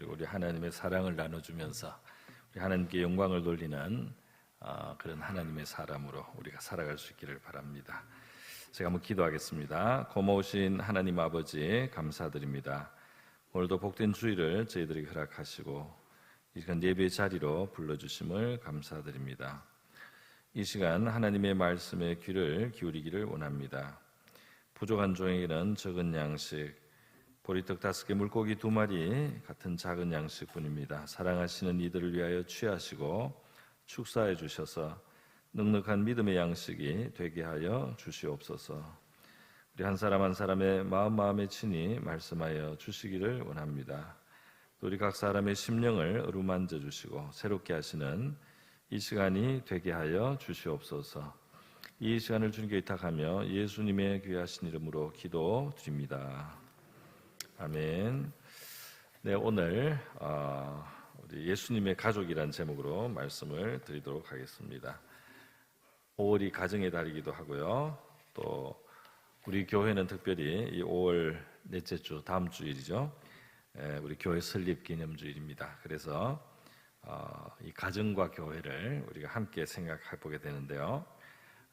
그리고 우리 하나님의 사랑을 나눠주면서 우리 하나님께 영광을 돌리는 그런 하나님의 사람으로 우리가 살아갈 수 있기를 바랍니다. 제가 한번 기도하겠습니다. 고마우신 하나님 아버지 감사드립니다. 오늘도 복된 주일을 저희들에게 허락하시고 이 시간 예배 자리로 불러주심을 감사드립니다. 이 시간 하나님의 말씀에 귀를 기울이기를 원합니다. 부족한 종에게는 적은 양식, 보리떡 5개, 물고기 2마리 같은 작은 양식뿐입니다. 사랑하시는 이들을 위하여 취하시고 축사해 주셔서 넉넉한 믿음의 양식이 되게 하여 주시옵소서. 우리 한 사람 한 사람의 마음에 친히 말씀하여 주시기를 원합니다. 또 우리 각 사람의 심령을 어루만져 주시고 새롭게 하시는 이 시간이 되게 하여 주시옵소서. 이 시간을 주님께 의탁하며 예수님의 귀하신 이름으로 기도드립니다. 아멘. 네, 오늘 우리 예수님의 가족이란 제목으로 말씀을 드리도록 하겠습니다. 5월이 가정의 달이기도 하고요. 또 우리 교회는 특별히 이 5월 넷째 주 다음 주일이죠. 우리 교회 설립 기념주일입니다. 그래서 이 가정과 교회를 우리가 함께 생각해 보게 되는데요.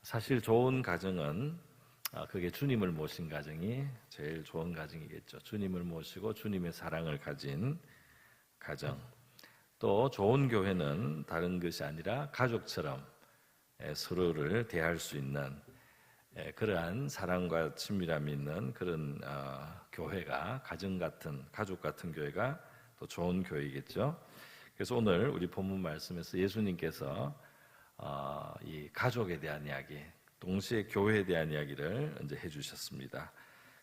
사실 좋은 가정은 그게 주님을 모신 가정이 제일 좋은 가정이겠죠. 주님을 모시고 주님의 사랑을 가진 가정. 또 좋은 교회는 다른 것이 아니라 가족처럼 서로를 대할 수 있는 그러한 사랑과 친밀함이 있는 그런 교회가 가정 같은, 가족 같은 교회가 또 좋은 교회이겠죠. 그래서 오늘 우리 본문 말씀에서 예수님께서 이 가족에 대한 이야기, 동시에 교회에 대한 이야기를 이제 해주셨습니다.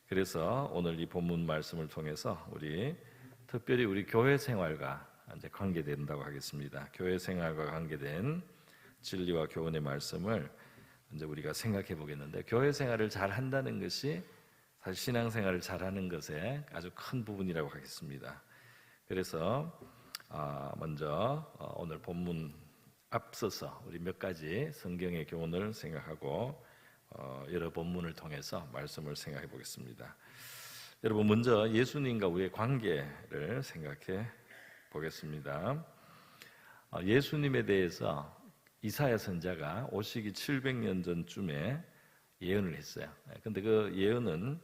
그래서 오늘 이 본문 말씀을 통해서 특별히 우리 교회 생활과 이제 관계된다고 하겠습니다. 교회 생활과 관계된 진리와 교훈의 말씀을 이제 우리가 생각해 보겠는데, 교회 생활을 잘 한다는 것이 사실 신앙 생활을 잘하는 것의 아주 큰 부분이라고 하겠습니다. 그래서 먼저 오늘 본문 앞서서 우리 몇 가지 성경의 교훈을 생각하고 여러 본문을 통해서 말씀을 생각해 보겠습니다. 여러분, 먼저 예수님과 우리의 관계를 생각해 보겠습니다. 예수님에 대해서 이사야 선지자가 오시기 700년 전쯤에 예언을 했어요. 근데 그 예언은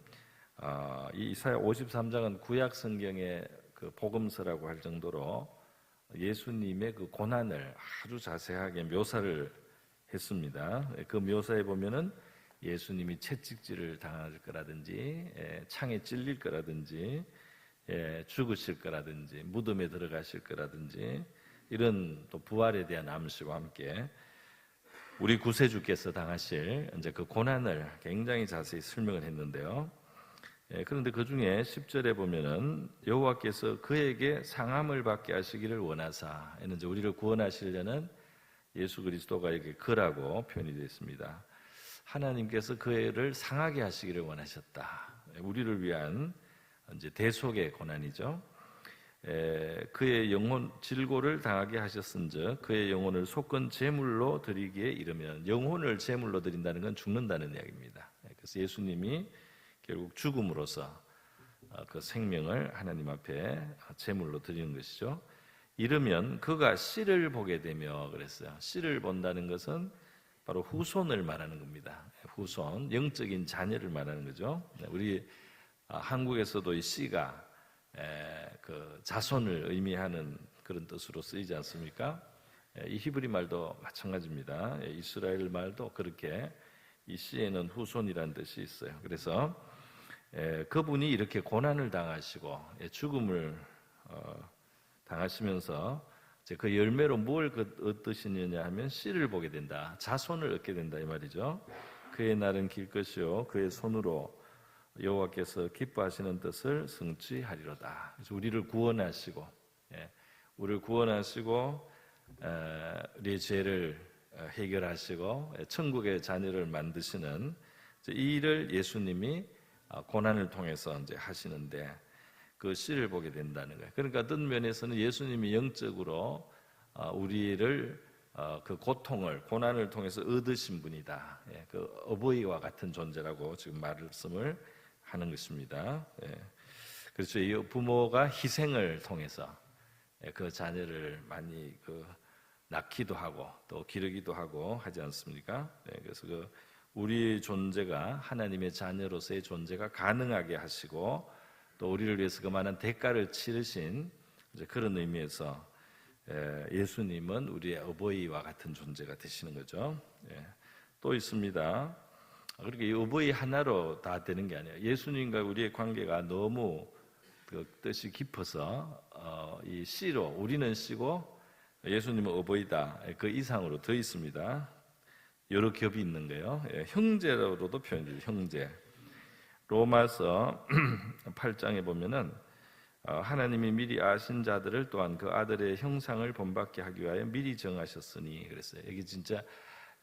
이 이사야 53장은 구약 성경의 그 복음서라고 할 정도로 예수님의 그 고난을 아주 자세하게 묘사를 했습니다. 그 묘사에 보면은 예수님이 채찍질을 당할 거라든지 창에 찔릴 거라든지 죽으실 거라든지 무덤에 들어가실 거라든지 이런 또 부활에 대한 암시와 함께 우리 구세주께서 당하실 이제 그 고난을 굉장히 자세히 설명을 했는데요. 그런데 그 중에 10절에 보면은 여호와께서 그에게 상함을 받게 하시기를 원하사, 이는 이제 우리를 구원하시려는 예수 그리스도가 이렇게 그라고 표현이 되어 있습니다. 하나님께서 그를 상하게 하시기를 원하셨다. 우리를 위한 이제 대속의 고난이죠. 그의 영혼 질고를 당하게 하셨은즉 그의 영혼을 속건 제물로 드리기에 이르면, 영혼을 제물로 드린다는 건 죽는다는 이야기입니다. 그래서 예수님이 결국 죽음으로써 그 생명을 하나님 앞에 제물로 드리는 것이죠. 이르면 그가 씨를 보게 되며, 그랬어요. 씨를 본다는 것은 바로 후손을 말하는 겁니다. 후손, 영적인 자녀를 말하는 거죠. 우리 한국에서도 이 씨가 그 자손을 의미하는 그런 뜻으로 쓰이지 않습니까? 이 히브리 말도 마찬가지입니다. 이스라엘 말도 그렇게 이 씨에는 후손이라는 뜻이 있어요. 그래서 그분이 이렇게 고난을 당하시고 죽음을 당하시면서 그 열매로 뭘 얻으시느냐 하면 씨를 보게 된다, 자손을 얻게 된다 이 말이죠. 그의 날은 길 것이요 그의 손으로 여호와께서 기뻐하시는 뜻을 성취하리로다. 그래서 우리를 구원하시고 우리의 죄를 해결하시고 천국의 자녀를 만드시는 이 일을 예수님이 고난을 통해서 이제 하시는데 그 씨를 보게 된다는 거예요. 그러니까 어떤 면에서는 예수님이 영적으로 우리를 그 고난을 통해서 얻으신 분이다. 그 어버이와 같은 존재라고 지금 말씀을 하는 것입니다. 그렇죠. 이 부모가 희생을 통해서 그 자녀를 많이 낳기도 하고 또 기르기도 하고 하지 않습니까? 그래서 우리 존재가 하나님의 자녀로서의 존재가 가능하게 하시고 또 우리를 위해서 그만한 대가를 치르신 그런 의미에서 예수님은 우리의 어버이와 같은 존재가 되시는 거죠. 또 있습니다. 그렇게 이 어버이 하나로 다 되는 게 아니에요. 예수님과 우리의 관계가 너무 그 뜻이 깊어서 이 씨로 우리는 씨고 예수님은 어버이다. 그 이상으로 더 있습니다. 여러 겹이 있는 거예요. 형제로도 표현돼요. 형제. 로마서 8장에 보면은 하나님이 미리 아신 자들을 또한 그 아들의 형상을 본받게 하기 위하여 미리 정하셨으니 그랬어요. 여기 진짜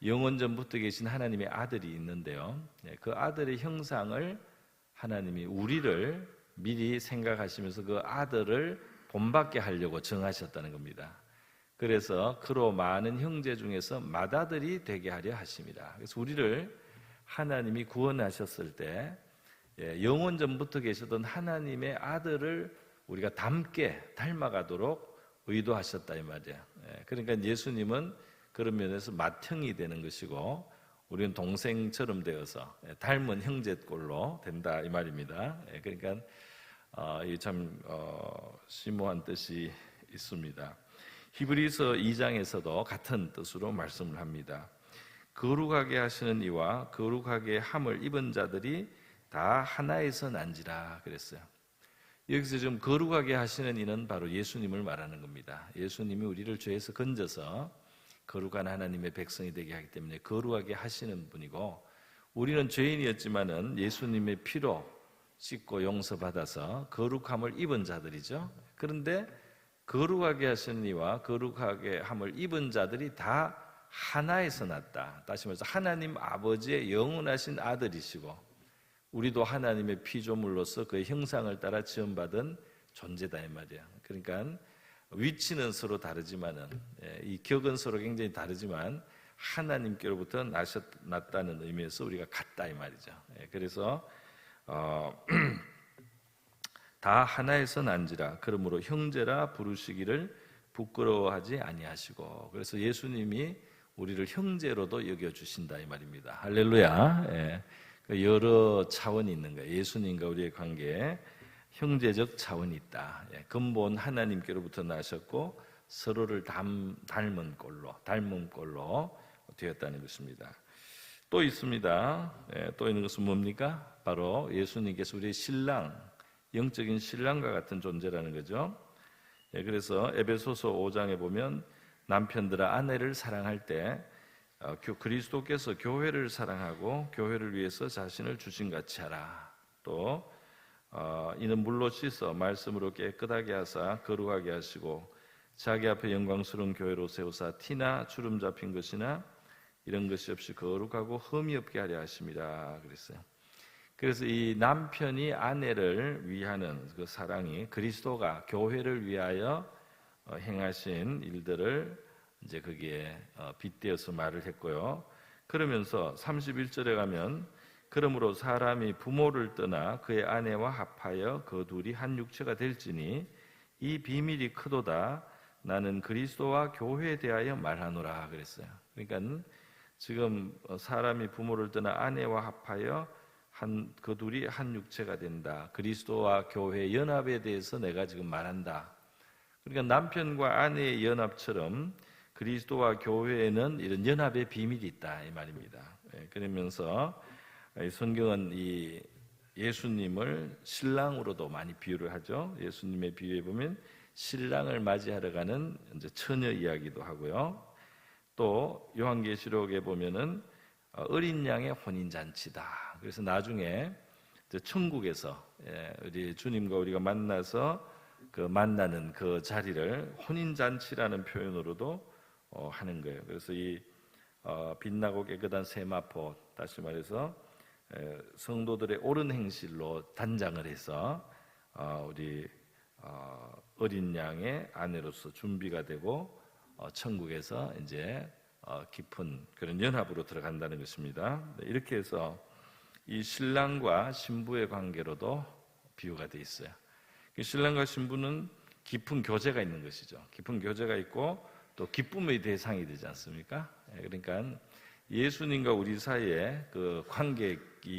영원 전부터 계신 하나님의 아들이 있는데요. 그 아들의 형상을 하나님이 우리를 미리 생각하시면서 그 아들을 본받게 하려고 정하셨다는 겁니다. 그래서 그로 많은 형제 중에서 맏아들이 되게 하려 하심이라. 그래서 우리를 하나님이 구원하셨을 때 영원 전부터 계시던 하나님의 아들을 우리가 닮아가도록 의도하셨다 이 말이에요. 그러니까 예수님은 그런 면에서 맏형이 되는 것이고 우리는 동생처럼 되어서 닮은 형제꼴로 된다 이 말입니다. 그러니까 이 참 심오한 뜻이 있습니다. 히브리서 2장에서도 같은 뜻으로 말씀을 합니다. 거룩하게 하시는 이와 거룩하게 함을 입은 자들이 다 하나에서 난지라 그랬어요. 여기서 좀 거룩하게 하시는 이는 바로 예수님을 말하는 겁니다. 예수님이 우리를 죄에서 건져서 거룩한 하나님의 백성이 되게 하기 때문에 거룩하게 하시는 분이고, 우리는 죄인이었지만은 예수님의 피로 씻고 용서받아서 거룩함을 입은 자들이죠. 그런데 거룩하게 하시는 이와 거룩하게 함을 입은 자들이 다 하나에서 났다. 다시 말해서 하나님 아버지의 영원하신 아들이시고 우리도 하나님의 피조물로서 그의 형상을 따라 지음받은 존재다 이 말이에요. 그러니까 위치는 서로 다르지만은 이 격은 서로 굉장히 다르지만 하나님께로부터 났다는 의미에서 우리가 같다 이 말이죠. 그래서 다 하나에서 난지라 그러므로 형제라 부르시기를 부끄러워하지 아니하시고, 그래서 예수님이 우리를 형제로도 여겨주신다 이 말입니다. 할렐루야. 여러 차원이 있는 거예요. 예수님과 우리의 관계에 형제적 차원이 있다. 근본 하나님께로부터 나셨고 서로를 닮은 꼴로 되었다는 것입니다. 또 있습니다. 또 있는 것은 뭡니까? 바로 예수님께서 우리의 신랑, 영적인 신랑과 같은 존재라는 거죠. 그래서 에베소서 5장에 보면 남편들아 아내를 사랑할 때 그리스도께서 교회를 사랑하고 교회를 위해서 자신을 주신같이 하라. 또 이는 물로 씻어 말씀으로 깨끗하게 하사 거룩하게 하시고 자기 앞에 영광스러운 교회로 세우사 티나 주름 잡힌 것이나 이런 것이 없이 거룩하고 흠이 없게 하려 하심이라 그랬어요. 그래서 이 남편이 아내를 위하는 그 사랑이 그리스도가 교회를 위하여 행하신 일들을 이제 거기에 빗대어서 말을 했고요. 그러면서 31절에 가면 그러므로 사람이 부모를 떠나 그의 아내와 합하여 그 둘이 한 육체가 될지니 이 비밀이 크도다. 나는 그리스도와 교회에 대하여 말하노라 그랬어요. 그러니까 지금 사람이 부모를 떠나 아내와 합하여 그 둘이 한 육체가 된다. 그리스도와 교회의 연합에 대해서 내가 지금 말한다. 그러니까 남편과 아내의 연합처럼 그리스도와 교회에는 이런 연합의 비밀이 있다 이 말입니다. 그러면서 성경은 이 예수님을 신랑으로도 많이 비유를 하죠. 예수님의 비유에 보면 신랑을 맞이하러 가는 이제 처녀 이야기도 하고요. 또 요한계시록에 보면은 어린 양의 혼인 잔치다. 그래서 나중에 천국에서 우리 주님과 우리가 만나서 그 만나는 그 자리를 혼인 잔치라는 표현으로도 하는 거예요. 그래서 이 빛나고 깨끗한 세마포, 다시 말해서 성도들의 옳은 행실로 단장을 해서 우리 어린 양의 아내로서 준비가 되고 천국에서 이제 깊은 그런 연합으로 들어간다는 것입니다. 이렇게 해서 이 신랑과 신부의 관계로도 비유가 되어 있어요. 신랑과 신부는 깊은 교제가 있는 것이죠. 깊은 교제가 있고 또 기쁨의 대상이 되지 않습니까? 그러니까 예수님과 우리 사이에 그 관계의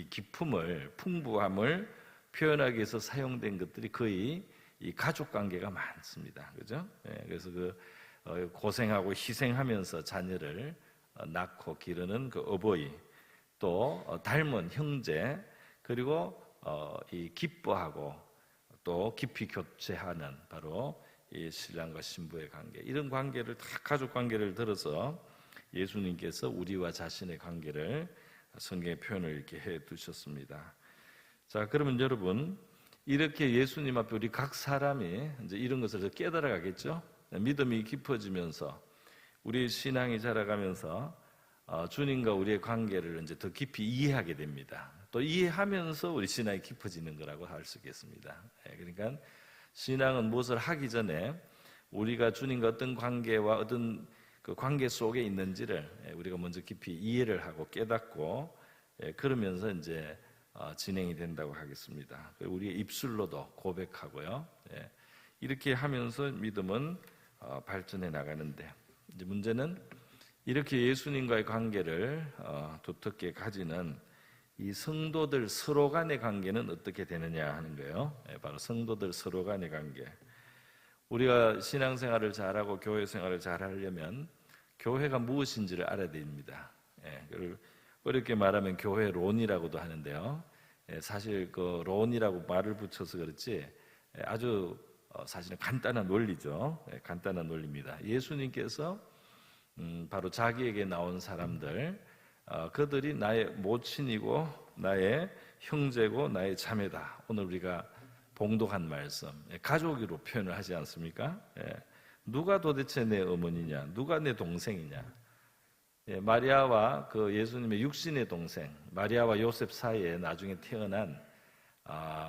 기쁨을, 풍부함을 표현하기 위해서 사용된 것들이 거의 이 가족 관계가 많습니다. 그죠? 그래서 고생하고 희생하면서 자녀를 낳고 기르는 그 어버이, 또 닮은 형제, 그리고 이 기뻐하고 또 깊이 교제하는 바로 이 신랑과 신부의 관계, 이런 관계를 다 가족 관계를 들어서 예수님께서 우리와 자신의 관계를 성경의 표현을 이렇게 해 두셨습니다. 자, 그러면 여러분, 이렇게 예수님 앞에 우리 각 사람이 이제 이런 것을 깨달아 가겠죠? 믿음이 깊어지면서 우리 신앙이 자라가면서 주님과 우리의 관계를 이제 더 깊이 이해하게 됩니다. 또 이해하면서 우리 신앙이 깊어지는 거라고 할 수 있겠습니다. 그러니까 신앙은 무엇을 하기 전에 우리가 주님과 어떤 관계와 어떤 그 관계 속에 있는지를 우리가 먼저 깊이 이해를 하고 깨닫고 그러면서 이제 진행이 된다고 하겠습니다. 우리의 입술로도 고백하고요. 이렇게 하면서 믿음은 발전해 나가는데, 이제 문제는 이렇게 예수님과의 관계를 두텁게 가지는 이 성도들 서로 간의 관계는 어떻게 되느냐 하는 거예요. 바로 성도들 서로 간의 관계. 우리가 신앙생활을 잘하고 교회 생활을 잘하려면 교회가 무엇인지를 알아야 됩니다. 어렵게 말하면 교회론이라고도 하는데요. 사실 그 론이라고 말을 붙여서 그렇지 아주 사실은 간단한 논리죠. 간단한 논리입니다. 예수님께서 바로 자기에게 나온 사람들, 그들이 나의 모친이고 나의 형제고 나의 자매다. 오늘 우리가 봉독한 말씀, 가족으로 표현을 하지 않습니까? 누가 도대체 내 어머니냐? 누가 내 동생이냐? 마리아와 그 예수님의 육신의 동생, 마리아와 요셉 사이에 나중에 태어난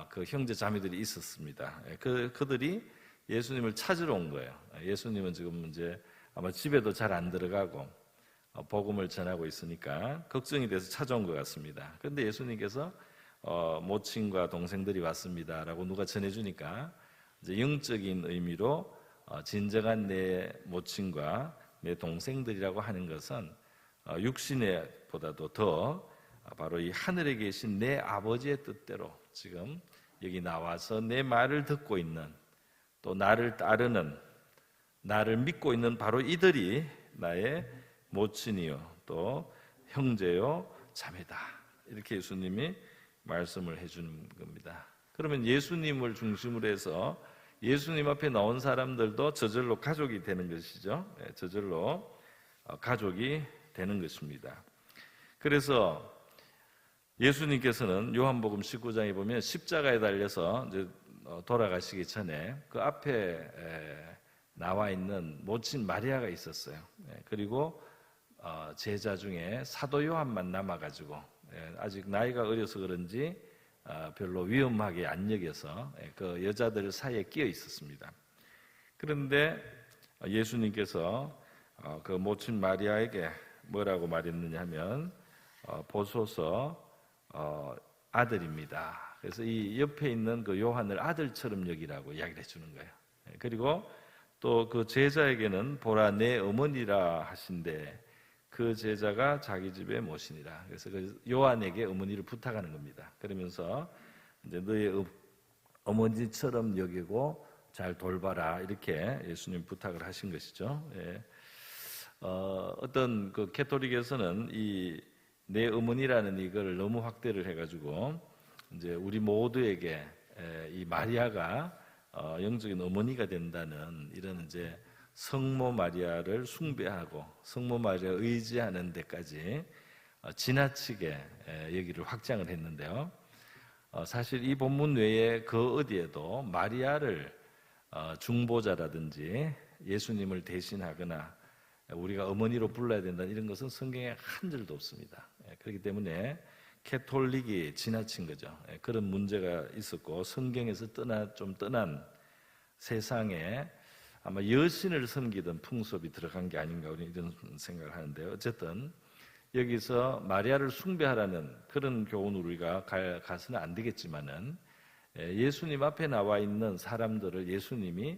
그 형제 자매들이 있었습니다. 그들이 예수님을 찾으러 온 거예요. 예수님은 지금 이제 아마 집에도 잘 안 들어가고 복음을 전하고 있으니까 걱정이 돼서 찾아온 것 같습니다. 그런데 예수님께서 모친과 동생들이 왔습니다라고 누가 전해주니까 이제 영적인 의미로 진정한 내 모친과 내 동생들이라고 하는 것은 육신에 보다도 더 바로 이 하늘에 계신 내 아버지의 뜻대로 지금 여기 나와서 내 말을 듣고 있는, 또 나를 따르는, 나를 믿고 있는 바로 이들이 나의 모친이요 또 형제요 자매다, 이렇게 예수님이 말씀을 해주는 겁니다. 그러면 예수님을 중심으로 해서 예수님 앞에 나온 사람들도 저절로 가족이 되는 것이죠. 저절로 가족이 되는 것입니다. 그래서 예수님께서는 요한복음 19장에 보면 십자가에 달려서 이제 돌아가시기 전에 그 앞에 나와 있는 모친 마리아가 있었어요. 그리고 제자 중에 사도 요한만 남아가지고 아직 나이가 어려서 그런지 별로 위험하게 안 여겨서 그 여자들 사이에 끼어 있었습니다. 그런데 예수님께서 그 모친 마리아에게 뭐라고 말했느냐 하면 보소서 아들입니다. 그래서 이 옆에 있는 그 요한을 아들처럼 여기라고 이야기를 해주는 거예요. 그리고 또 그 제자에게는 보라 내 어머니라 하신데 그 제자가 자기 집에 모시니라. 그래서 그 요한에게 어머니를 부탁하는 겁니다. 그러면서 이제 너의 어머니처럼 여기고 잘 돌봐라, 이렇게 예수님 부탁을 하신 것이죠. 어떤 그 캐톨릭에서는 이 내 어머니라는 이걸 너무 확대를 해가지고 이제 우리 모두에게 이 마리아가 영적인 어머니가 된다는 이런 이제 성모 마리아를 숭배하고 성모 마리아 의지하는 데까지 지나치게 여기를 확장을 했는데요. 사실 이 본문 외에 그 어디에도 마리아를 중보자라든지 예수님을 대신하거나 우리가 어머니로 불러야 된다는 이런 것은 성경에 한 줄도 없습니다. 그렇기 때문에 캐톨릭이 지나친 거죠. 그런 문제가 있었고 성경에서 좀 떠난 세상에 아마 여신을 섬기던 풍습이 들어간 게 아닌가 이런 생각을 하는데요. 어쨌든 여기서 마리아를 숭배하라는 그런 교훈을 우리가 가서는 안 되겠지만은 예수님 앞에 나와 있는 사람들을 예수님이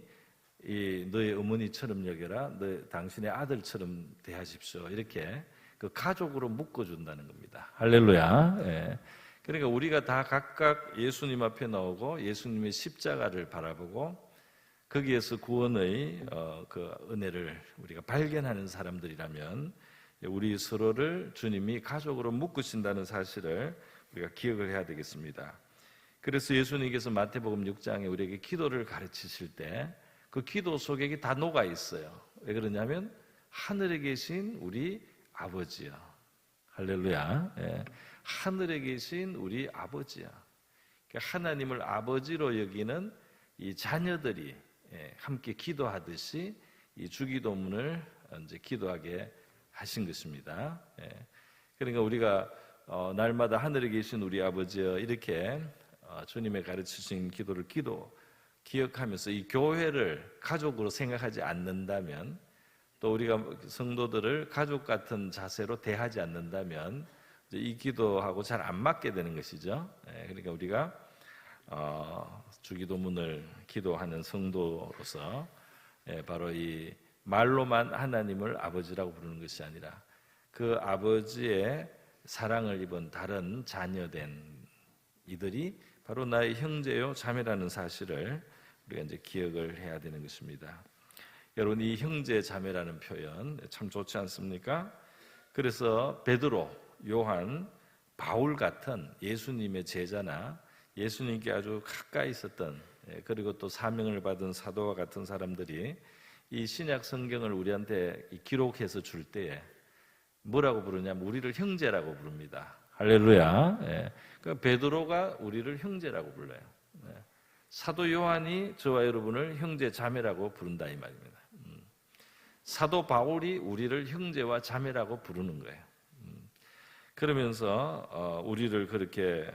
너의 어머니처럼 여겨라, 당신의 아들처럼 대하십시오. 이렇게 그 가족으로 묶어준다는 겁니다. 할렐루야. 예. 그러니까 우리가 다 각각 예수님 앞에 나오고 예수님의 십자가를 바라보고 거기에서 구원의 그 은혜를 우리가 발견하는 사람들이라면 우리 서로를 주님이 가족으로 묶으신다는 사실을 우리가 기억을 해야 되겠습니다. 그래서 예수님께서 마태복음 6장에 우리에게 기도를 가르치실 때 그 기도 속에 이게 다 녹아 있어요. 왜 그러냐면 하늘에 계신 우리 아버지야. 할렐루야. 예. 하늘에 계신 우리 아버지야. 그러니까 하나님을 아버지로 여기는 이 자녀들이 함께 기도하듯이 이 주기도문을 이제 기도하게 하신 것입니다. 그러니까 우리가 날마다 하늘에 계신 우리 아버지여 이렇게 주님의 가르치신 기도를 기억하면서 이 교회를 가족으로 생각하지 않는다면, 또 우리가 성도들을 가족 같은 자세로 대하지 않는다면 이 기도하고 잘 안 맞게 되는 것이죠. 그러니까 우리가 주기도문을 기도하는 성도로서 바로 이 말로만 하나님을 아버지라고 부르는 것이 아니라 그 아버지의 사랑을 입은 다른 자녀된 이들이 바로 나의 형제요 자매라는 사실을 우리가 이제 기억을 해야 되는 것입니다. 여러분, 이 형제 자매라는 표현 참 좋지 않습니까? 그래서 베드로, 요한, 바울 같은 예수님의 제자나 예수님께 아주 가까이 있었던, 그리고 또 사명을 받은 사도와 같은 사람들이 이 신약 성경을 우리한테 기록해서 줄 때에 뭐라고 부르냐면 우리를 형제라고 부릅니다. 할렐루야. 그러니까 베드로가 우리를 형제라고 불러요. 사도 요한이 저와 여러분을 형제 자매라고 부른다 이 말입니다. 사도 바울이 우리를 형제와 자매라고 부르는 거예요. 그러면서 우리를 그렇게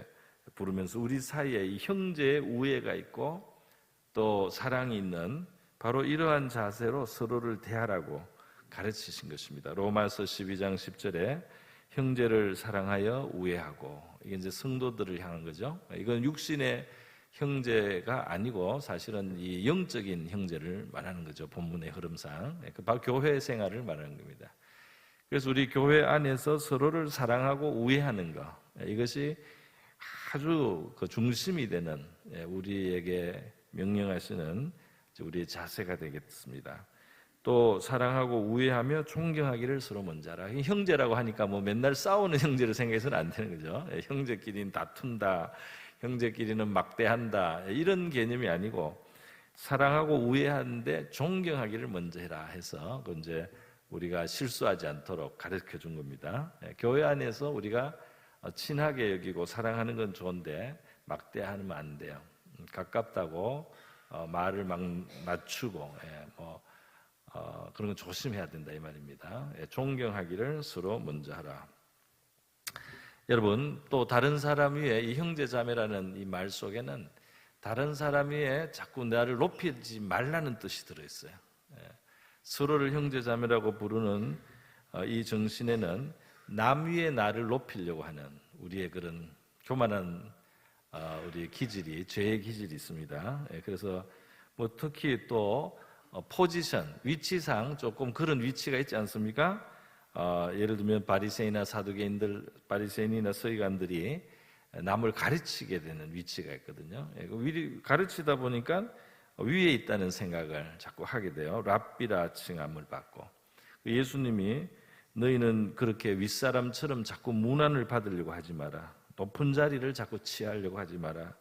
부르면서 우리 사이에 이 형제의 우애가 있고 또 사랑이 있는 바로 이러한 자세로 서로를 대하라고 가르치신 것입니다. 로마서 12장 10절에 형제를 사랑하여 우애하고, 이게 이제 성도들을 향한 거죠. 이건 육신의 형제가 아니고 사실은 이 영적인 형제를 말하는 거죠. 본문의 흐름상 바로 교회 생활을 말하는 겁니다. 그래서 우리 교회 안에서 서로를 사랑하고 우애하는 것, 이것이 아주 그 중심이 되는 우리에게 명령하시는 우리의 자세가 되겠습니다. 또 사랑하고 우애하며 존경하기를 서로 먼저 하라. 형제라고 하니까 뭐 맨날 싸우는 형제를 생각해서는 안 되는 거죠. 형제끼리는 다툰다, 형제끼리는 막대한다, 이런 개념이 아니고 사랑하고 우애하는데 존경하기를 먼저 해라 해서 이제 우리가 실수하지 않도록 가르쳐 준 겁니다. 교회 안에서 우리가 친하게 여기고 사랑하는 건 좋은데 막대하면 안 돼요. 가깝다고 말을 막 맞추고 그런 건 조심해야 된다 이 말입니다. 존경하기를 서로 먼저 하라. 여러분, 또 다른 사람 위에 이 형제자매라는 이 말 속에는 다른 사람 위에 자꾸 나를 높이지 말라는 뜻이 들어있어요. 서로를 형제자매라고 부르는 이 정신에는 남 위에 나를 높이려고 하는 우리의 그런 교만한 우리의 기질이, 죄의 기질이 있습니다. 그래서 뭐 특히 또 포지션, 위치상 조금 그런 위치가 있지 않습니까? 예를 들면 바리새인이나 사두개인들, 바리새인이나 서기관들이 남을 가르치게 되는 위치가 있거든요. 가르치다 보니까 위에 있다는 생각을 자꾸 하게 돼요. 랍비라 칭함을 받고, 예수님이 너희는 그렇게 윗사람처럼 자꾸 문안을 받으려고 하지 마라. 높은 자리를 자꾸 취하려고 하지 마라.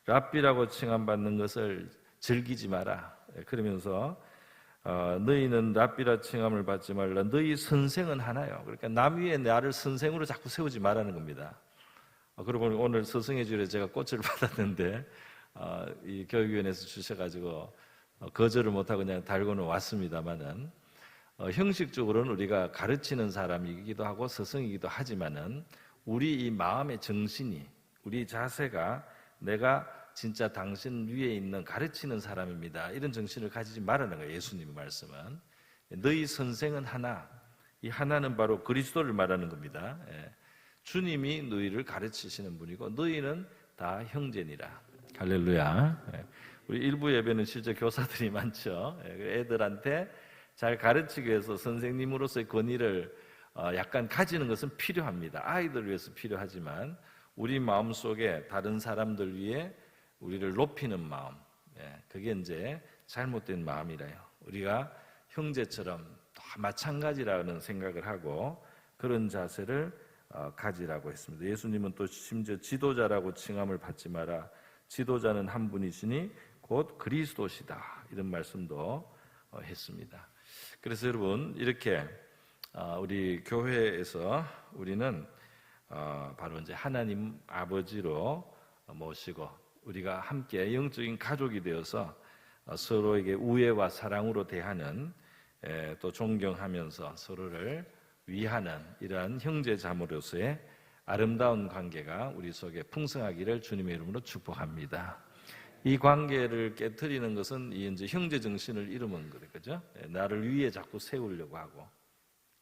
랍비라고 칭함받는 것을 즐기지 마라. 그러면서 너희는 랍비라 칭함을 받지 말라. 너희 선생은 하나요. 그러니까 남 위에 나를 선생으로 자꾸 세우지 말라는 겁니다. 그러고 오늘 서성해 주일에 제가 꽃을 받았는데 이 교육위원회에서 주셔가지고 거절을 못하고 그냥 달고는 왔습니다만은 형식적으로는 우리가 가르치는 사람이기도 하고 서성이기도 하지만은 우리 이 마음의 정신이, 우리 자세가 내가 진짜 당신 위에 있는 가르치는 사람입니다, 이런 정신을 가지지 말라는 거예요. 예수님의 말씀은 너희 선생은 하나, 이 하나는 바로 그리스도를 말하는 겁니다. 주님이 너희를 가르치시는 분이고 너희는 다 형제니라. 할렐루야. 우리 일부 예배는 실제 교사들이 많죠. 애들한테 잘 가르치기 위해서 선생님으로서의 권위를 약간 가지는 것은 필요합니다. 아이들을 위해서 필요하지만 우리 마음속에 다른 사람들 위해 우리를 높이는 마음, 그게 이제 잘못된 마음이라요. 우리가 형제처럼 다 마찬가지라는 생각을 하고 그런 자세를 가지라고 했습니다. 예수님은 또 심지어 지도자라고 칭함을 받지 마라. 지도자는 한 분이시니 곧 그리스도시다. 이런 말씀도 했습니다. 그래서 여러분 이렇게 우리 교회에서 우리는 바로 이제 하나님 아버지로 모시고 우리가 함께 영적인 가족이 되어서 서로에게 우애와 사랑으로 대하는 또 존경하면서 서로를 위하는 이러한 형제자매로서의 아름다운 관계가 우리 속에 풍성하기를 주님의 이름으로 축복합니다. 이 관계를 깨트리는 것은 이제 형제 정신을 잃으면 그래, 그죠? 나를 위에 자꾸 세우려고 하고,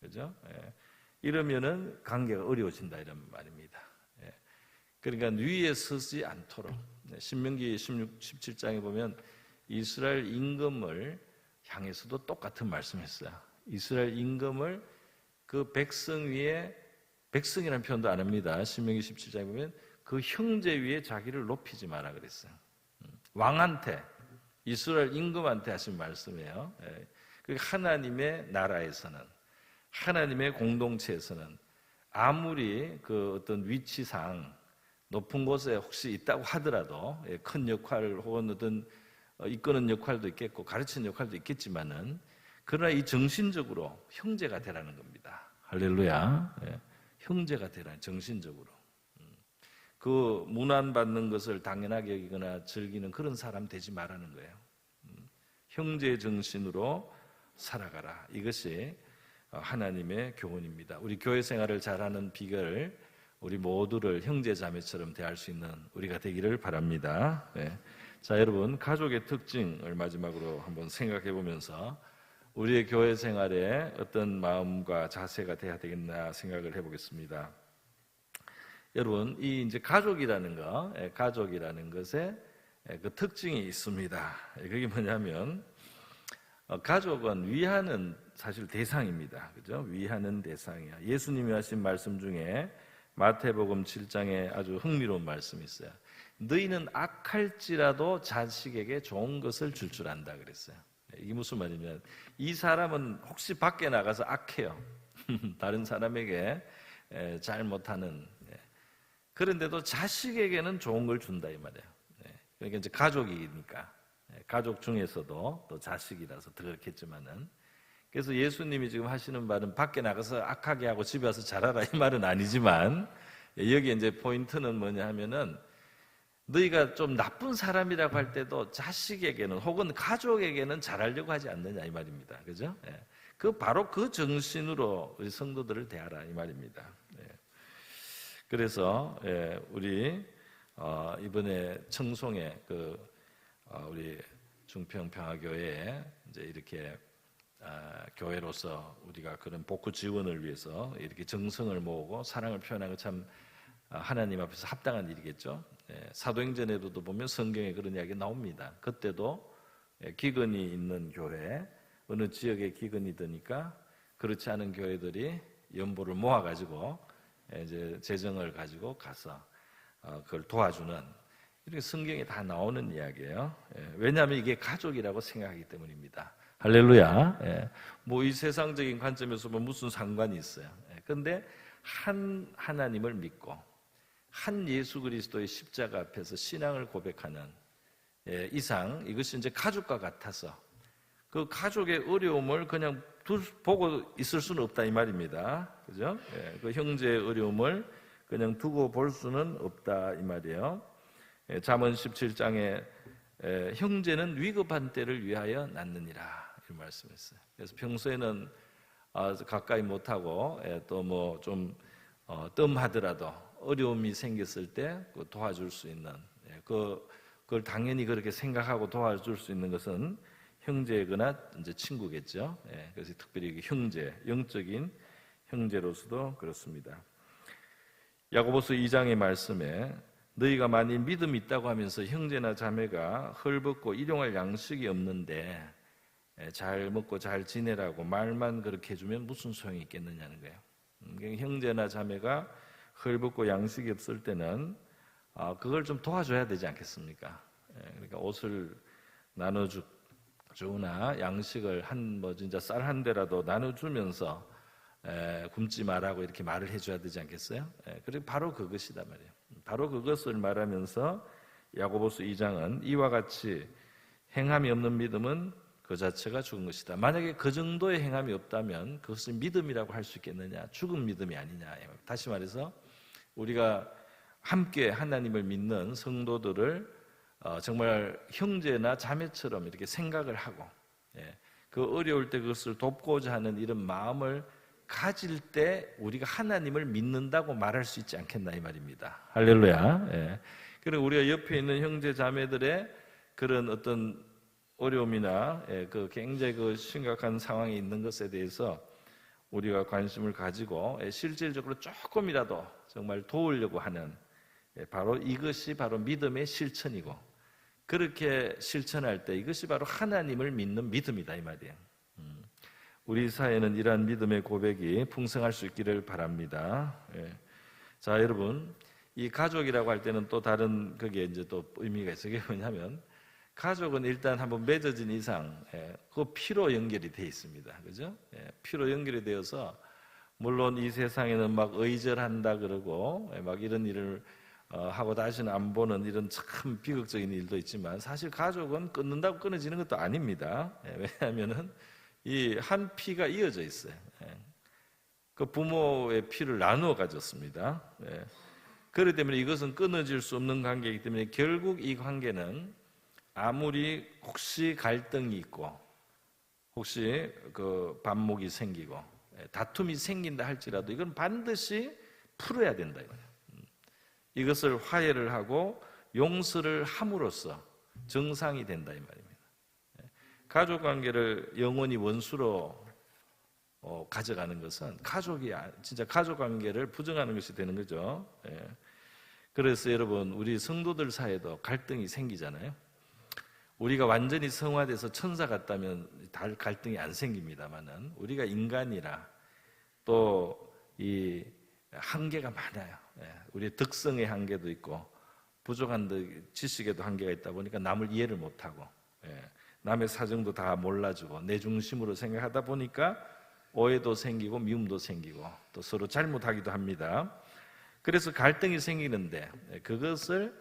그죠? 이러면은 관계가 어려워진다 이런 말입니다. 그러니까 위에 서지 않도록 신명기 16, 17장에 보면 이스라엘 임금을 향해서도 똑같은 말씀했어요. 이스라엘 임금을 그 백성 위에, 백성이라는 표현도 안 합니다. 신명기 17장에 보면 그 형제 위에 자기를 높이지 마라 그랬어요. 왕한테, 이스라엘 임금한테 하신 말씀이에요. 하나님의 나라에서는, 하나님의 공동체에서는 아무리 그 어떤 위치상 높은 곳에 혹시 있다고 하더라도 큰 역할 혹은 어떤 이끄는 역할도 있겠고 가르치는 역할도 있겠지만은 그러나 이 정신적으로 형제가 되라는 겁니다. 할렐루야. 형제가 되라는, 정신적으로. 그 문안받는 것을 당연하게 여기거나 즐기는 그런 사람 되지 말라는 거예요. 형제 정신으로 살아가라. 이것이 하나님의 교훈입니다. 우리 교회 생활을 잘하는 비결을 우리 모두를 형제 자매처럼 대할 수 있는 우리가 되기를 바랍니다. 자, 여러분, 가족의 특징을 마지막으로 한번 생각해 보면서 우리의 교회 생활에 어떤 마음과 자세가 돼야 되겠나 생각을 해보겠습니다. 여러분, 이 이제 가족이라는 것에 그 특징이 있습니다. 그게 뭐냐면 가족은 위하는 사실 대상입니다. 그죠? 위하는 대상이야. 예수님이 하신 말씀 중에 마태복음 7장에 아주 흥미로운 말씀이 있어요. 너희는 악할지라도 자식에게 좋은 것을 줄 줄 안다 그랬어요. 이게 무슨 말이냐면 이 사람은 혹시 밖에 나가서 악해요. 다른 사람에게 잘 못하는, 그런데도 자식에게는 좋은 걸 준다 이 말이에요. 그러니까 이제 가족이니까, 가족 중에서도 또 자식이라서 더 그렇겠지만은, 그래서 예수님이 지금 하시는 말은 밖에 나가서 악하게 하고 집에 와서 잘하라 이 말은 아니지만, 여기 이제 포인트는 뭐냐 하면은 너희가 좀 나쁜 사람이라고 할 때도 자식에게는 혹은 가족에게는 잘하려고 하지 않느냐 이 말입니다. 그죠? 바로 그 정신으로 우리 성도들을 대하라 이 말입니다. 그래서 우리 이번에 청송에 우리 중평평화교회에 이제 이렇게 교회로서 우리가 그런 복구 지원을 위해서 이렇게 정성을 모으고 사랑을 표현한 것 참 하나님 앞에서 합당한 일이겠죠. 사도행전에도 보면 성경에 그런 이야기 나옵니다. 그때도 기근이 있는 교회, 어느 지역에 기근이 드니까 그렇지 않은 교회들이 연보를 모아가지고 이제 재정을 가지고 가서 그걸 도와주는, 이렇게 성경에 다 나오는 이야기예요. 왜냐하면 이게 가족이라고 생각하기 때문입니다. 할렐루야. 뭐 이 세상적인 관점에서 보면 무슨 상관이 있어요. 그런데 한 하나님을 믿고 한 예수 그리스도의 십자가 앞에서 신앙을 고백하는 이상 이것이 이제 가족과 같아서 그 가족의 어려움을 그냥 보고 있을 수는 없다 이 말입니다. 그죠? 그 형제의 어려움을 그냥 두고 볼 수는 없다 이 말이에요. 잠언 17장에 형제는 위급한 때를 위하여 낳느니라 이런 말씀했어요. 그래서 평소에는 가까이 못하고 또 뭐 좀 뜸하더라도 어려움이 생겼을 때 도와줄 수 있는, 그걸 당연히 그렇게 생각하고 도와줄 수 있는 것은 형제거나 이제 친구겠죠. 그래서 특별히 형제, 영적인 형제로서도 그렇습니다. 야고보서 2장의 말씀에 너희가 만일 믿음이 있다고 하면서 형제나 자매가 헐벗고 일용할 양식이 없는데 잘 먹고 잘 지내라고 말만 그렇게 해주면 무슨 소용이 있겠느냐는 거예요. 형제나 자매가 헐벗고 양식이 없을 때는 그걸 좀 도와줘야 되지 않겠습니까? 그러니까 옷을 나눠주거나 양식을 진짜 쌀 한 대라도 나눠주면서 굶지 말라고 이렇게 말을 해줘야 되지 않겠어요? 그리고 바로 그것이다 말이에요. 바로 그것을 말하면서 야고보서 2장은 이와 같이 행함이 없는 믿음은 그 자체가 죽은 것이다. 만약에 그 정도의 행함이 없다면 그것을 믿음이라고 할 수 있겠느냐? 죽은 믿음이 아니냐. 다시 말해서 우리가 함께 하나님을 믿는 성도들을 정말 형제나 자매처럼 이렇게 생각을 하고 그 어려울 때 그것을 돕고자 하는 이런 마음을 가질 때 우리가 하나님을 믿는다고 말할 수 있지 않겠나 이 말입니다. 할렐루야. 그리고 우리가 옆에 있는 형제 자매들의 그런 어떤 어려움이나 그 굉장히 그 심각한 상황에 있는 것에 대해서 우리가 관심을 가지고 실질적으로 조금이라도 정말 도우려고 하는 바로 이것이 바로 믿음의 실천이고, 그렇게 실천할 때 이것이 바로 하나님을 믿는 믿음이다 이 말이에요. 우리 사회는 이러한 믿음의 고백이 풍성할 수 있기를 바랍니다. 자, 여러분, 이 가족이라고 할 때는 또 다른 그게 이제 또 의미가 있어요. 그게 뭐냐면 가족은 일단 한번 맺어진 이상 그 피로 연결이 돼 있습니다. 그죠? 피로 연결이 되어서 물론 이 세상에는 막 의절한다 그러고 막 이런 일을 하고 다시는 안 보는 이런 참 비극적인 일도 있지만 사실 가족은 끊는다고 끊어지는 것도 아닙니다. 왜냐하면은 이 한 피가 이어져 있어요. 그 부모의 피를 나누어 가졌습니다. 그렇기 때문에 이것은 끊어질 수 없는 관계이기 때문에 결국 이 관계는 아무리 혹시 갈등이 있고 혹시 그 반목이 생기고 다툼이 생긴다 할지라도 이건 반드시 풀어야 된다 이거예요. 이것을 화해를 하고 용서를 함으로써 정상이 된다 이 말입니다. 가족 관계를 영원히 원수로 가져가는 것은 가족이 진짜 가족 관계를 부정하는 것이 되는 거죠. 그래서 여러분, 우리 성도들 사이에도 갈등이 생기잖아요. 우리가 완전히 성화돼서 천사 같다면 갈등이 안 생깁니다만은 우리가 인간이라 또 이 한계가 많아요. 우리의 덕성의 한계도 있고 부족한 지식에도 한계가 있다 보니까 남을 이해를 못하고 남의 사정도 다 몰라주고 내 중심으로 생각하다 보니까 오해도 생기고 미움도 생기고 또 서로 잘못하기도 합니다. 그래서 갈등이 생기는데 그것을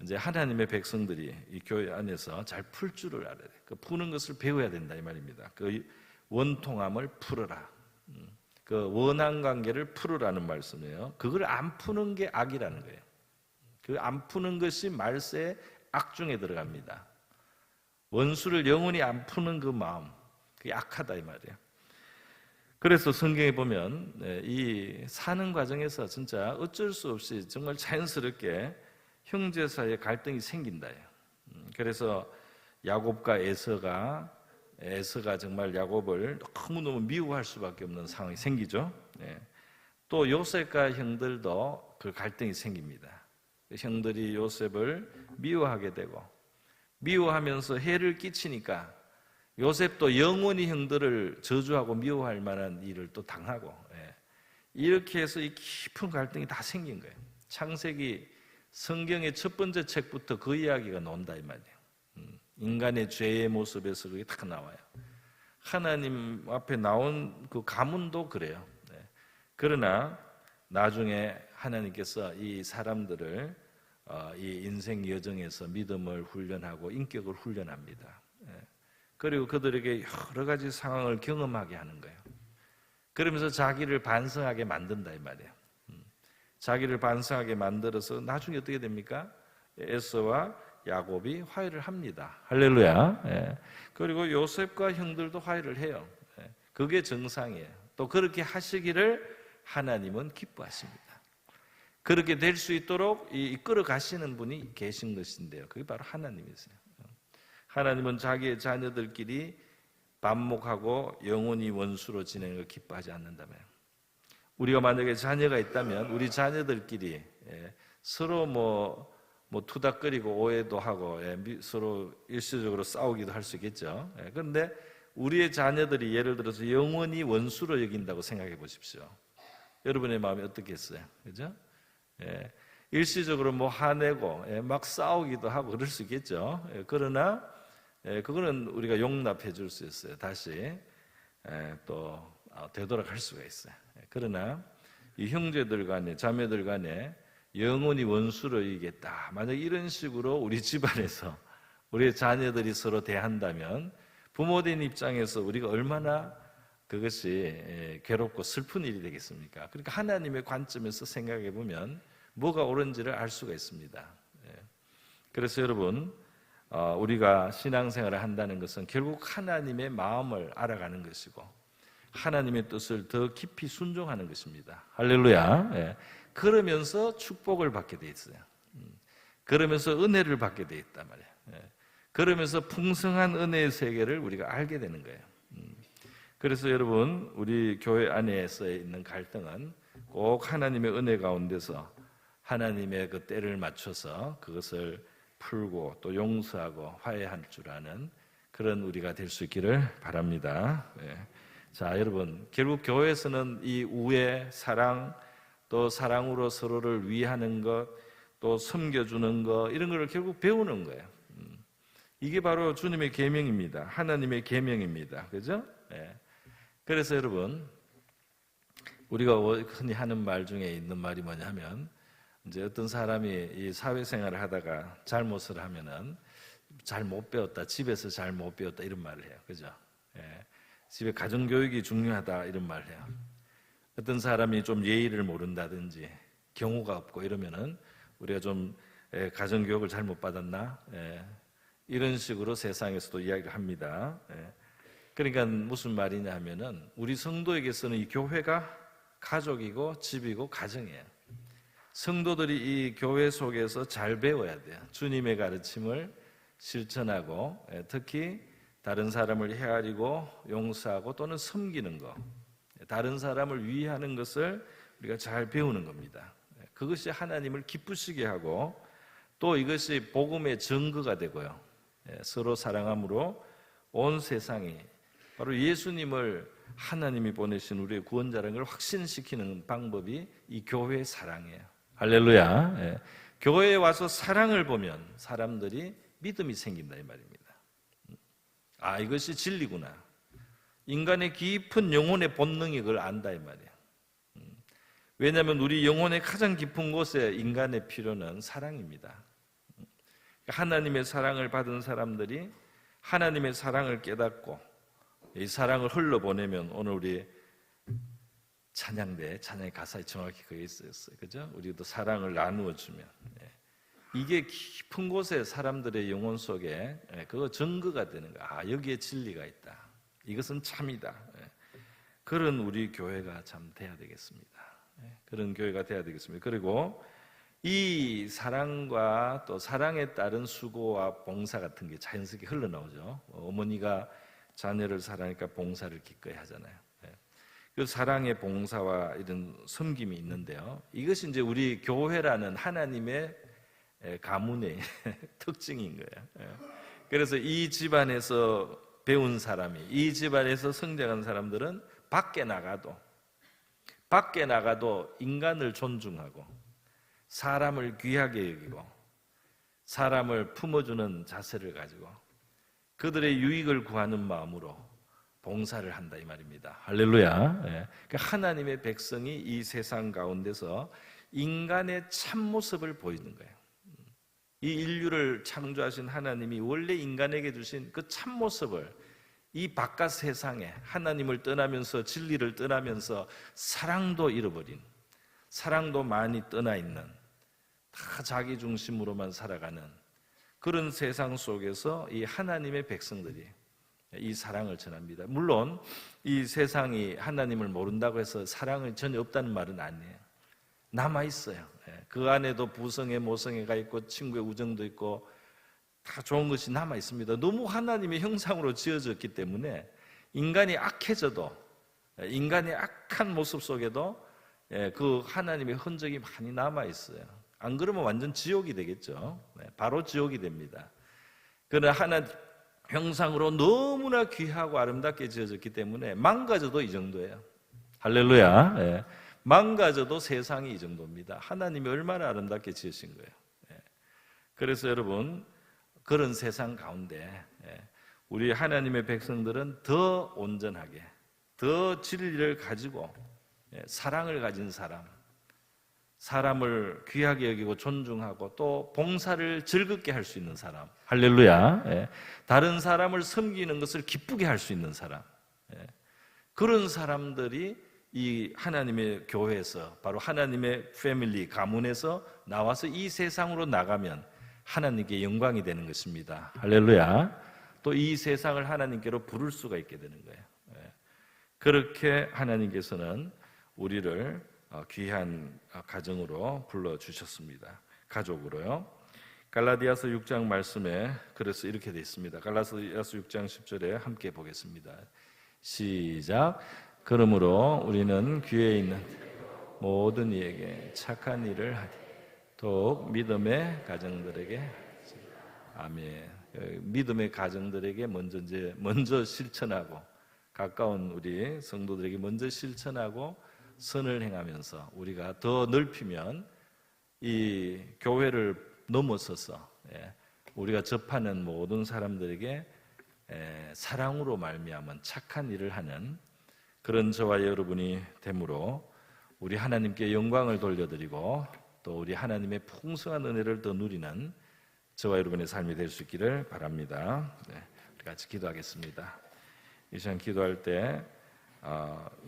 이제 하나님의 백성들이 이 교회 안에서 잘 풀 줄을 알아야 돼. 그 푸는 것을 배워야 된다 이 말입니다. 그 원통함을 풀어라. 그 원한 관계를 풀으라는 말씀이에요. 그걸 안 푸는 게 악이라는 거예요. 그 안 푸는 것이 말세의 악 중에 들어갑니다. 원수를 영원히 안 푸는 그 마음, 그게 악하다 이 말이에요. 그래서 성경에 보면 이 사는 과정에서 진짜 어쩔 수 없이 정말 자연스럽게 형제 사이에 갈등이 생긴다. 그래서 야곱과 에서가 정말 야곱을 너무너무 미워할 수밖에 없는 상황이 생기죠. 또 요셉과 형들도 그 갈등이 생깁니다. 형들이 요셉을 미워하게 되고 미워하면서 해를 끼치니까 요셉도 영원히 형들을 저주하고 미워할 만한 일을 또 당하고 이렇게 해서 이 깊은 갈등이 다 생긴 거예요. 창세기 성경의 첫 번째 책부터 그 이야기가 나온다 이 말이에요. 인간의 죄의 모습에서 그게 다 나와요. 하나님 앞에 나온 그 가문도 그래요. 그러나 나중에 하나님께서 이 사람들을 이 인생 여정에서 믿음을 훈련하고 인격을 훈련합니다. 그리고 그들에게 여러 가지 상황을 경험하게 하는 거예요. 그러면서 자기를 반성하게 만든다 이 말이에요. 자기를 반성하게 만들어서 나중에 어떻게 됩니까? 에서와 야곱이 화해를 합니다. 할렐루야. 그리고 요셉과 형들도 화해를 해요. 그게 정상이에요. 또 그렇게 하시기를 하나님은 기뻐하십니다. 그렇게 될 수 있도록 이끌어 가시는 분이 계신 것인데요. 그게 바로 하나님이세요. 하나님은 자기의 자녀들끼리 반목하고 영원히 원수로 지내는 걸 기뻐하지 않는다면, 우리가 만약에 자녀가 있다면 우리 자녀들끼리 서로 뭐 투닥거리고 오해도 하고 서로 일시적으로 싸우기도 할 수 있겠죠. 그런데 우리의 자녀들이 예를 들어서 영원히 원수로 여긴다고 생각해 보십시오. 여러분의 마음이 어떻겠어요? 그죠? 일시적으로 뭐 화내고 막 싸우기도 하고 그럴 수 있겠죠. 그러나 그거는 우리가 용납해 줄 수 있어요. 다시 또 되돌아갈 수가 있어요. 그러나 이 형제들 간에 자매들 간에 영원히 원수로 이기겠다. 만약 이런 식으로 우리 집안에서 우리의 자녀들이 서로 대한다면 부모된 입장에서 우리가 얼마나 그것이 괴롭고 슬픈 일이 되겠습니까? 그러니까 하나님의 관점에서 생각해 보면 뭐가 옳은지를 알 수가 있습니다. 그래서 여러분, 우리가 신앙생활을 한다는 것은 결국 하나님의 마음을 알아가는 것이고 하나님의 뜻을 더 깊이 순종하는 것입니다. 할렐루야. 그러면서 축복을 받게 돼 있어요. 그러면서 은혜를 받게 돼 있단 말이에요. 그러면서 풍성한 은혜의 세계를 우리가 알게 되는 거예요. 그래서 여러분, 우리 교회 안에서 있는 갈등은 꼭 하나님의 은혜 가운데서 하나님의 그 때를 맞춰서 그것을 풀고 또 용서하고 화해할 줄 아는 그런 우리가 될 수 있기를 바랍니다. 자, 여러분, 결국 교회에서는 이 우애, 사랑, 또 사랑으로 서로를 위하는 것, 또 섬겨주는 것, 이런 걸 결국 배우는 거예요. 이게 바로 주님의 계명입니다. 하나님의 계명입니다. 그죠? 그래서 여러분, 우리가 흔히 하는 말 중에 있는 말이 뭐냐면, 이제 어떤 사람이 이 사회생활을 하다가 잘못을 하면은 잘 못 배웠다, 집에서 잘 못 배웠다 이런 말을 해요. 그죠? 집에 가정교육이 중요하다 이런 말을 해요. 어떤 사람이 좀 예의를 모른다든지 경우가 없고 이러면은 우리가 좀 가정교육을 잘못 받았나? 이런 식으로 세상에서도 이야기를 합니다. 그러니까 무슨 말이냐 하면은 우리 성도에게서는 이 교회가 가족이고 집이고 가정이에요. 성도들이 이 교회 속에서 잘 배워야 돼요. 주님의 가르침을 실천하고 특히 다른 사람을 헤아리고 용서하고 또는 섬기는 것, 다른 사람을 위하는 것을 우리가 잘 배우는 겁니다. 그것이 하나님을 기쁘시게 하고 또 이것이 복음의 증거가 되고요. 서로 사랑함으로 온 세상이 바로 예수님을 하나님이 보내신 우리의 구원자라는 걸 확신시키는 방법이 이 교회의 사랑이에요. 할렐루야. 교회에 와서 사랑을 보면 사람들이 믿음이 생긴다 이 말입니다. 아, 이것이 진리구나. 인간의 깊은 영혼의 본능이 그걸 안다 이 말이에요. 왜냐하면 우리 영혼의 가장 깊은 곳에 인간의 필요는 사랑입니다. 하나님의 사랑을 받은 사람들이 하나님의 사랑을 깨닫고 이 사랑을 흘러보내면 오늘 우리 찬양의 가사에 정확히 그게 있었어요. 그죠? 우리도 사랑을 나누어 주면 이게 깊은 곳에 사람들의 영혼 속에 그거 증거가 되는 거야. 아, 여기에 진리가 있다. 이것은 참이다. 그런 우리 교회가 참 돼야 되겠습니다. 그런 교회가 돼야 되겠습니다. 그리고 이 사랑과 또 사랑에 따른 수고와 봉사 같은 게 자연스럽게 흘러나오죠. 어머니가 자녀를 사랑하니까 봉사를 기꺼이 하잖아요. 그 사랑의 봉사와 이런 섬김이 있는데요. 이것이 이제 우리 교회라는 하나님의 가문의 특징인 거예요. 그래서 이 집안에서 배운 사람이, 이 집안에서 성장한 사람들은 밖에 나가도 인간을 존중하고 사람을 귀하게 여기고 사람을 품어주는 자세를 가지고 그들의 유익을 구하는 마음으로 봉사를 한다 이 말입니다. 할렐루야. 그러니까 하나님의 백성이 이 세상 가운데서 인간의 참모습을 보이는 거예요. 이 인류를 창조하신 하나님이 원래 인간에게 주신 그 참모습을 이 바깥 세상에 하나님을 떠나면서 진리를 떠나면서 사랑도 잃어버린, 사랑도 많이 떠나 있는, 다 자기 중심으로만 살아가는 그런 세상 속에서 이 하나님의 백성들이 이 사랑을 전합니다. 물론 이 세상이 하나님을 모른다고 해서 사랑이 전혀 없다는 말은 아니에요. 남아있어요. 그 안에도 부성애 모성애가 있고 친구의 우정도 있고 다 좋은 것이 남아있습니다. 너무 하나님의 형상으로 지어졌기 때문에 인간이 악해져도 인간의 악한 모습 속에도 그 하나님의 흔적이 많이 남아있어요. 안 그러면 완전 지옥이 되겠죠. 바로 지옥이 됩니다. 그러나 하나님 형상으로 너무나 귀하고 아름답게 지어졌기 때문에 망가져도 이 정도예요. 할렐루야. 예. 망가져도 세상이 이 정도입니다. 하나님이 얼마나 아름답게 지으신 거예요. 예. 그래서 여러분, 그런 세상 가운데 우리 하나님의 백성들은 더 온전하게, 더 진리를 가지고 사랑을 가진 사람, 사람을 귀하게 여기고 존중하고 또 봉사를 즐겁게 할 수 있는 사람, 할렐루야. 다른 사람을 섬기는 것을 기쁘게 할 수 있는 사람, 그런 사람들이 이 하나님의 교회에서, 바로 하나님의 패밀리, 가문에서 나와서 이 세상으로 나가면 하나님께 영광이 되는 것입니다. 할렐루야. 또 이 세상을 하나님께로 부를 수가 있게 되는 거예요. 그렇게 하나님께서는 우리를 귀한 가정으로 불러주셨습니다. 가족으로요. 갈라디아서 6장 말씀에 그래서 이렇게 되어 있습니다. 갈라디아서 6장 10절에 함께 보겠습니다. 시작. 그러므로 우리는 귀에 있는 모든 이에게 착한 일을 하되 더욱 믿음의 가정들에게, 아멘. 믿음의 가정들에게 먼저 실천하고, 가까운 우리 성도들에게 먼저 실천하고 선을 행하면서 우리가 더 넓히면 이 교회를 넘어서서 우리가 접하는 모든 사람들에게 사랑으로 말미암은 착한 일을 하는 그런 저와 여러분이 되므로 우리 하나님께 영광을 돌려드리고 또 우리 하나님의 풍성한 은혜를 더 누리는 저와 여러분의 삶이 될 수 있기를 바랍니다. 우리 같이 기도하겠습니다. 이 시간 기도할 때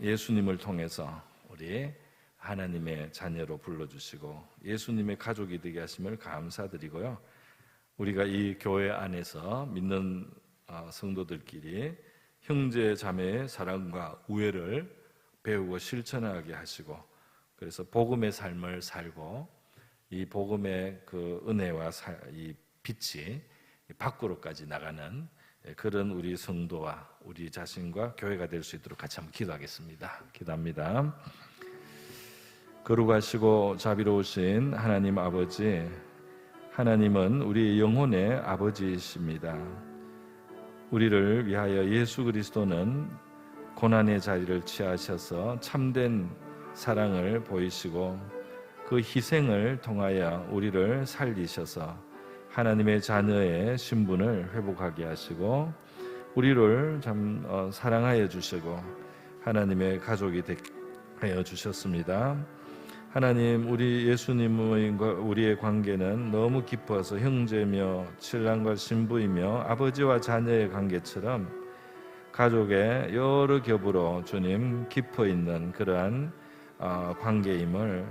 예수님을 통해서 우리 하나님의 자녀로 불러주시고 예수님의 가족이 되게 하심을 감사드리고요. 우리가 이 교회 안에서 믿는 성도들끼리 형제 자매의 사랑과 우애를 배우고 실천하게 하시고, 그래서 복음의 삶을 살고 이 복음의 그 은혜와 이 빛이 밖으로까지 나가는 그런 우리 성도와 우리 자신과 교회가 될 수 있도록 같이 한번 기도하겠습니다. 기도합니다. 거룩하시고 자비로우신 하나님 아버지, 하나님은 우리 영혼의 아버지이십니다. 우리를 위하여 예수 그리스도는 고난의 자리를 취하셔서 참된 사랑을 보이시고 그 희생을 통하여 우리를 살리셔서 하나님의 자녀의 신분을 회복하게 하시고 우리를 참 사랑하여 주시고 하나님의 가족이 되게 하여 주셨습니다. 하나님, 우리 예수님과 우리의 관계는 너무 깊어서 형제며 신랑과 신부이며 아버지와 자녀의 관계처럼 가족의 여러 겹으로 주님 깊어 있는 그러한 관계임을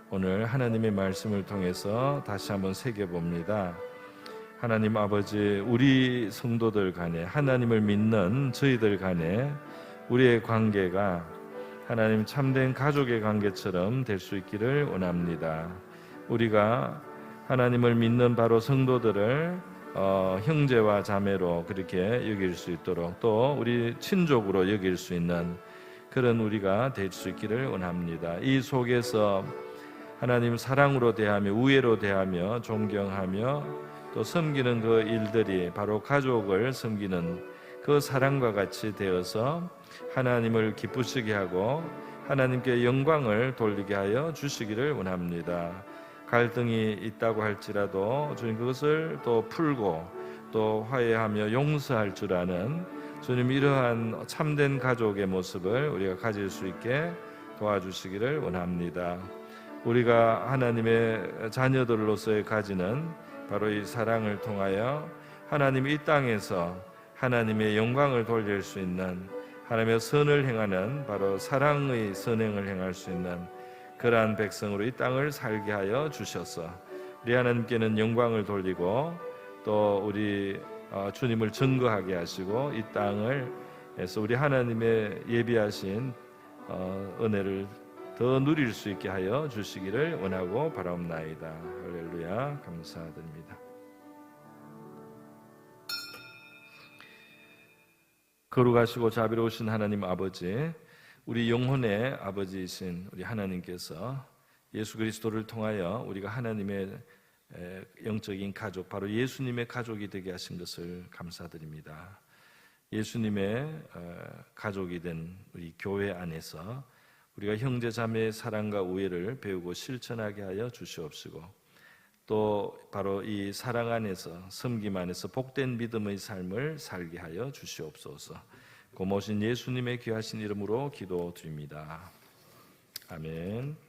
오늘 하나님의 말씀을 통해서 다시 한번 새겨봅니다. 하나님 아버지, 우리 성도들 간에, 하나님을 믿는 저희들 간에 우리의 관계가 하나님 참된 가족의 관계처럼 될 수 있기를 원합니다. 우리가 하나님을 믿는 바로 성도들을 형제와 자매로 그렇게 여길 수 있도록 또 우리 친족으로 여길 수 있는 그런 우리가 될 수 있기를 원합니다. 이 속에서 하나님 사랑으로 대하며 우애로 대하며 존경하며 또 섬기는 그 일들이 바로 가족을 섬기는 그 사랑과 같이 되어서 하나님을 기쁘시게 하고 하나님께 영광을 돌리게 하여 주시기를 원합니다. 갈등이 있다고 할지라도 주님 그것을 또 풀고 또 화해하며 용서할 줄 아는 주님 이러한 참된 가족의 모습을 우리가 가질 수 있게 도와주시기를 원합니다. 우리가 하나님의 자녀들로서의 가지는 바로 이 사랑을 통하여 하나님이 이 땅에서 하나님의 영광을 돌릴 수 있는 하나님의 선을 행하는 바로 사랑의 선행을 행할 수 있는 그러한 백성으로 이 땅을 살게 하여 주셔서 우리 하나님께는 영광을 돌리고 또 우리 주님을 증거하게 하시고 이 땅을 해서 우리 하나님의 예비하신 은혜를 더 누릴 수 있게 하여 주시기를 원하고 바라옵나이다. 할렐루야. 감사드립니다. 거룩하시고 자비로우신 하나님 아버지, 우리 영혼의 아버지이신 우리 하나님께서 예수 그리스도를 통하여 우리가 하나님의 영적인 가족, 바로 예수님의 가족이 되게 하신 것을 감사드립니다. 예수님의 가족이 된 우리 교회 안에서 우리가 형제 자매의 사랑과 우애를 배우고 실천하게 하여 주시옵시고, 또 바로 이 사랑 안에서, 섬김 안에서 복된 믿음의 삶을 살게 하여 주시옵소서. 고모신 예수님의 귀하신 이름으로 기도드립니다. 아멘.